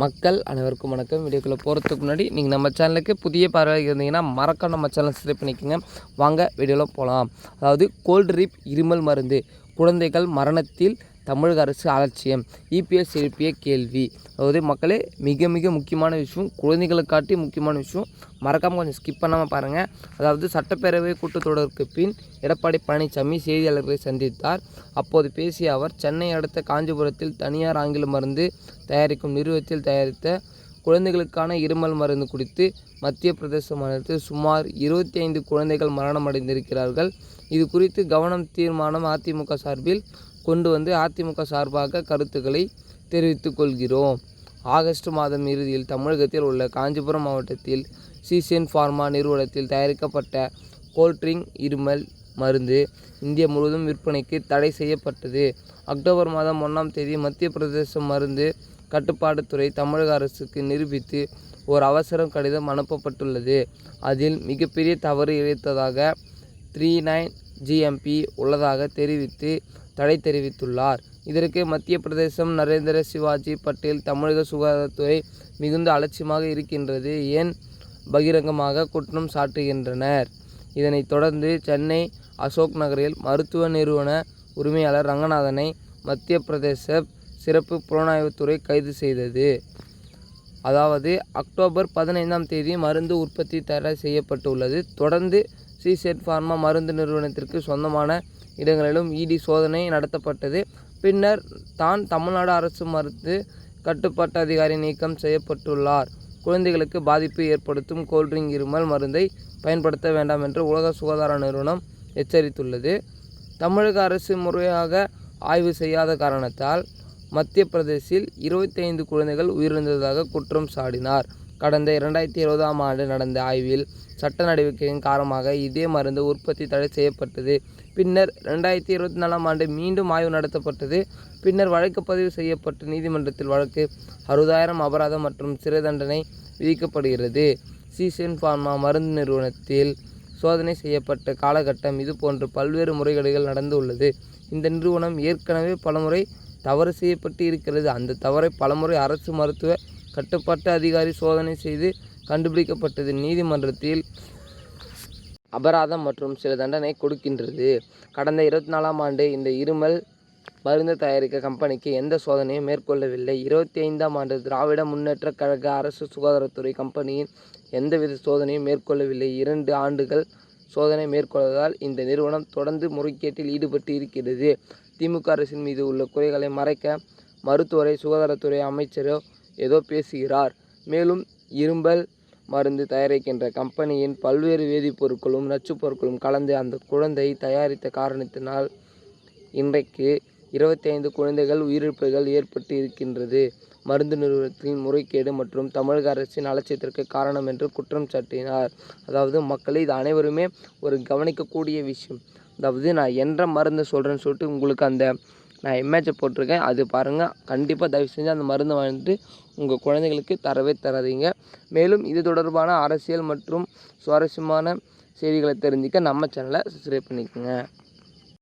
மக்கள் அனைவருக்கும் வணக்கம். வீடியோக்குள்ளே போகிறதுக்கு முன்னாடி நீங்கள் நம்ம சேனலுக்கு புதிய பார்வையாக இருந்தீங்கன்னா மறக்காம நம்ம சேனல் சப்ஸ்கிரைப் பண்ணிக்கோங்க. வாங்க வீடியோவில் போகலாம். அதாவது கோல்ட்ரிப் இருமல் மருந்து குழந்தைகள் மரணத்தில் தமிழக அரசு அலட்சியம். இபிஎஸ் எழுப்பிய கேள்வி. அதாவது மக்களே, மிக மிக முக்கியமான விஷயம், குழந்தைகளை காட்டி முக்கியமான விஷயம், மறக்காமல் கொஞ்சம் ஸ்கிப் பண்ணாமல் பாருங்கள். அதாவது சட்டப்பேரவை கூட்டத்தொடருக்கு பின் எடப்பாடி பழனிசாமி செய்தியாளர்களை சந்தித்தார். அப்போது பேசிய அவர், சென்னை அடுத்த காஞ்சிபுரத்தில் தனியார் ஆங்கில மருந்து தயாரிக்கும் நிறுவனத்தில் தயாரித்த குழந்தைகளுக்கான இருமல் மருந்து குறித்து மத்திய பிரதேச மாநிலத்தில் சுமார் 25 குழந்தைகள் மரணமடைந்திருக்கிறார்கள். இது குறித்து கவனம் தீர்மானம் அதிமுக சார்பில் கொண்டு வந்து அதிமுக சார்பாக கருத்துக்களை தெரிவித்துக் கொள்கிறோம். ஆகஸ்ட் மாதம் இறுதியில் தமிழகத்தில் உள்ள காஞ்சிபுரம் மாவட்டத்தில் சீசன் ஃபார்மா நிறுவனத்தில் தயாரிக்கப்பட்ட கோல்ட்ரிங் இருமல் மருந்து இந்தியா முழுவதும் விற்பனைக்கு தடை செய்யப்பட்டது. அக்டோபர் மாதம் 1ஆம் தேதி மத்திய பிரதேச மருந்து கட்டுப்பாடு துறை தமிழக அரசுக்கு நிரூபித்து ஒரு அவசர கடிதம் அனுப்பப்பட்டுள்ளது. அதில் மிகப்பெரிய தவறு இழைத்ததாக 39 GMP உள்ளதாக தெரிவித்து தடை தெரிவித்துள்ளார். இதற்கு மத்திய பிரதேசம் நரேந்திர சிவாஜி பட்டேல் தமிழக சுகாதாரத்துறை மிகுந்த அலட்சியமாக இருக்கின்றது ஏன் பகிரங்கமாக குற்றம் சாட்டுகின்றனர். இதனைத் தொடர்ந்து சென்னை அசோக் நகரில் மருத்துவ நிறுவன உரிமையாளர் ரங்கநாதனை மத்திய பிரதேச சிறப்பு புலனாய்வுத்துறை கைது செய்தது. அதாவது அக்டோபர் 15ஆம் தேதி மருந்து உற்பத்தி தடை செய்யப்பட்டுள்ளது. தொடர்ந்து சீசன் ஃபார்மா மருந்து நிறுவனத்திற்கு சொந்தமான இடங்களிலும் இடி சோதனை நடத்தப்பட்டது. பின்னர் தான் தமிழ்நாடு அரசு மருந்து கட்டுப்பாட்டு அதிகாரி நீக்கம் செய்யப்பட்டுள்ளார். குழந்தைகளுக்கு பாதிப்பு ஏற்படுத்தும் கோல்ட்ரிங் இருமல் மருந்தை பயன்படுத்த வேண்டாம் என்று உலக சுகாதார நிறுவனம் எச்சரித்துள்ளது. தமிழக அரசு முறையாக ஆய்வு செய்யாத காரணத்தால் மத்திய பிரதேசில் 25 குழந்தைகள் உயிரிழந்ததாக குற்றம் சாட்டினார். கடந்த 2020ஆம் ஆண்டு நடந்த ஆய்வில் சட்ட நடவடிக்கையின் காரணமாக இதே மருந்து உற்பத்தி தடை செய்யப்பட்டது. பின்னர் 2024ஆம் ஆண்டு மீண்டும் ஆய்வு நடத்தப்பட்டது. பின்னர் வழக்கு பதிவு செய்யப்பட்டு நீதிமன்றத்தில் வழக்கு 60,000 அபராதம் மற்றும் சிறை தண்டனை விதிக்கப்படுகிறது. சீசன் ஃபார்மா மருந்து நிறுவனத்தில் சோதனை செய்யப்பட்ட காலகட்டம் இதுபோன்று பல்வேறு முறைகேடுகள் நடந்துள்ளது. இந்த நிறுவனம் ஏற்கனவே பலமுறை தவறு செய்யப்பட்டு இருக்கிறது. அந்த தவறை பலமுறை அரசு மருத்துவ கட்டுப்பாட்டு அதிகாரி சோதனை செய்து கண்டுபிடிக்கப்பட்டது. நீதிமன்றத்தில் அபராதம் மற்றும் சில தண்டனை கொடுக்கின்றது. கடந்த 24ஆம் ஆண்டு இந்த இருமல் மருந்து தயாரிக்க கம்பெனிக்கு எந்த சோதனையும் மேற்கொள்ளவில்லை. 25ஆம் ஆண்டு திராவிட முன்னேற்ற கழக அரசு சுகாதாரத்துறை கம்பெனியின் எந்தவித சோதனையும் மேற்கொள்ளவில்லை. 2 ஆண்டுகள் சோதனை மேற்கொள்வதால் இந்த நிறுவனம் தொடர்ந்து முறைகேட்டில் ஈடுபட்டு இருக்கிறது. திமுக அரசின் மீது உள்ள குறைகளை மறைக்க மருத்துவரை சுகாதாரத்துறை அமைச்சரோ ஏதோ பேசுகிறார். மேலும் இருமல் மருந்து தயாரிக்கின்ற கம்பெனியின் பல்வேறு வேதிப்பொருட்களும் நச்சுப் பொருட்களும் கலந்து அந்த குழந்தை தயாரித்த காரணத்தினால் இன்றைக்கு 25 குழந்தைகள் உயிரிழப்புகள் ஏற்பட்டு இருக்கின்றது. மருந்து நிறுவனத்தின் முறைகேடு மற்றும் தமிழக அரசின் அலட்சியத்திற்கு காரணம் என்று குற்றம் சாட்டினார். அதாவது மக்களை, இது அனைவருமே ஒரு கவனிக்கக்கூடிய விஷயம். அதாவது நான் என்ற மருந்து சொல்கிறேன்னு சொல்லிட்டு உங்களுக்கு நான் இமேஜை போட்டிருக்கேன், அது பாருங்கள். கண்டிப்பாக தயவு செஞ்சு அந்த மருந்தை வாங்கிட்டு உங்கள் குழந்தைகளுக்கு தரவே தராதீங்க. மேலும் இது தொடர்பான அரசியல் மற்றும் சுவாரஸ்யமான செய்திகளை தெரிஞ்சுக்க நம்ம சேனலை சப்ஸ்கிரைப் பண்ணிக்கோங்க.